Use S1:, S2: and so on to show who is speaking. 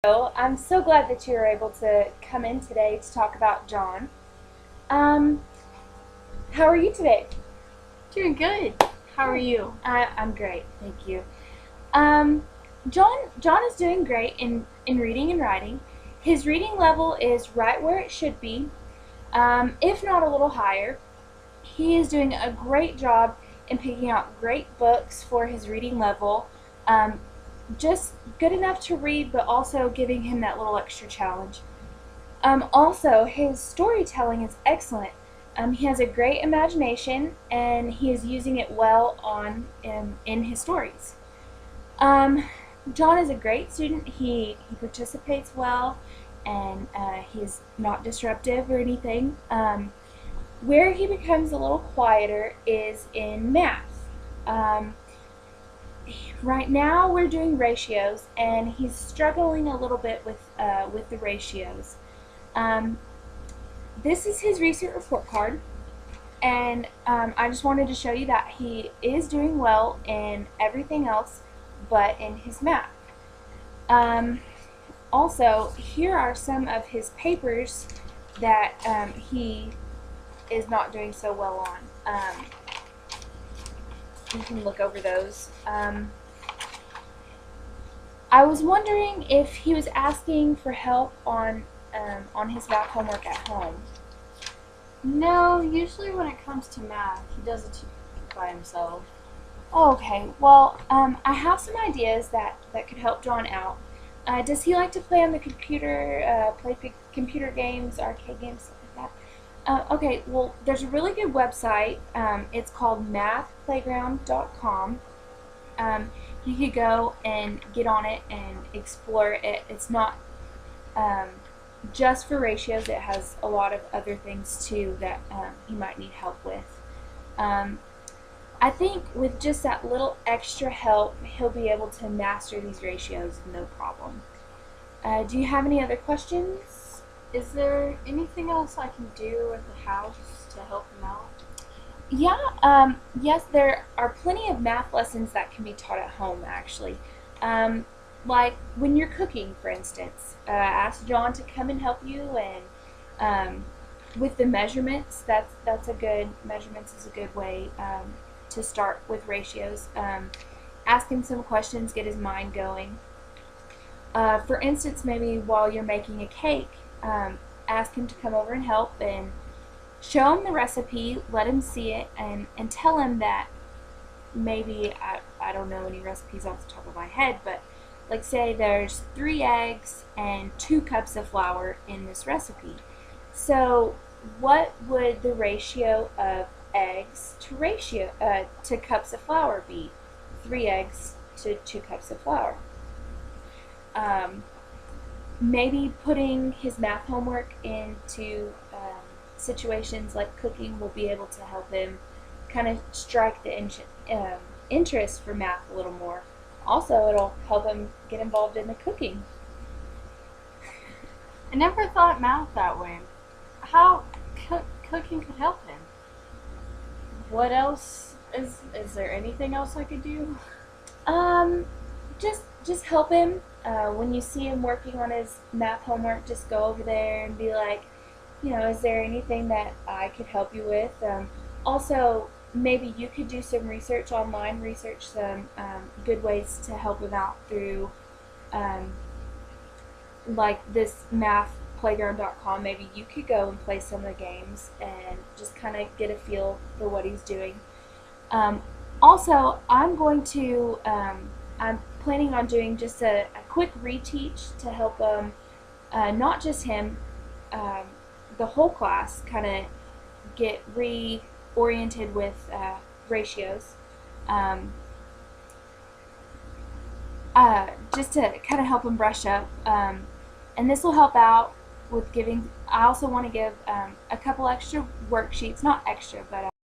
S1: Hello, I'm so glad that you were able to come in today to talk about John. Um, how are you today?
S2: Doing good. How are
S1: Good.
S2: you?
S1: I'm great, thank you. Um, John is doing great in reading and writing. His reading level is right where it should be, if not a little higher. He is doing a great job in picking out great books for his reading level. Um, just good enough to read, but also giving him that little extra challenge. Also, his storytelling is excellent. He has a great imagination, and he is using it well in his stories. Um, John is a great student. He participates well, and he's not disruptive or anything. Where he becomes a little quieter is in math. Um, right now, we're doing ratios, and he's struggling a little bit with the ratios. Um, this is his recent report card, and I just wanted to show you that he is doing well in everything else but in his math. Um, Also, here are some of his papers that he is not doing so well on. You can look over those. I was wondering if he was asking for help on his math homework at home.
S2: No, usually when it comes to math, he does it by himself.
S1: Oh, okay. Well, I have some ideas that could help John out. Does he like to play on the computer, computer games, arcade games, stuff like that? Okay, well, there's a really good website. It's called mathplayground.com. Um, you could go and get on it and explore it. It's not um, just for ratios, it has a lot of other things too that he might need help with. Um, I think with just that little extra help, he'll be able to master these ratios no problem. Do you have any other questions?
S2: Is there anything else I can do at the house to help him out?
S1: Yeah, yes, there are plenty of math lessons that can be taught at home, actually. Um, like when you're cooking, for instance, ask John to come and help you, and with the measurements, that's a good measurements is a good way to start with ratios. Ask him some questions, get his mind going. For instance, maybe while you're making a cake, ask him to come over and help and show him the recipe, let him see it, and tell him that maybe, I don't know any recipes off the top of my head, but like say there's 3 eggs and 2 cups of flour in this recipe. So what would the ratio of eggs to cups of flour be? 3 eggs to 2 cups of flour. Um, Maybe putting his math homework into situations like cooking will be able to help him kind of strike the interest for math a little more. Also, it'll help him get involved in the cooking.
S2: I never thought math that way. How cooking could help him? What else is there anything else I could do?
S1: Um, just help him. When you see him working on his math homework, just go over there and be like, is there anything that I could help you with? Also, maybe you could do some research online, research some good ways to help him out through um, like this mathplayground.com. Maybe you could go and play some of the games and just kind of get a feel for what he's doing. Um, Also, I'm planning on doing just a quick reteach to help not just him, um, the whole class kind of get reoriented with ratios. Um, just to kind of help him brush up. And this will help out with giving. I also want to give a couple extra worksheets, not extra, but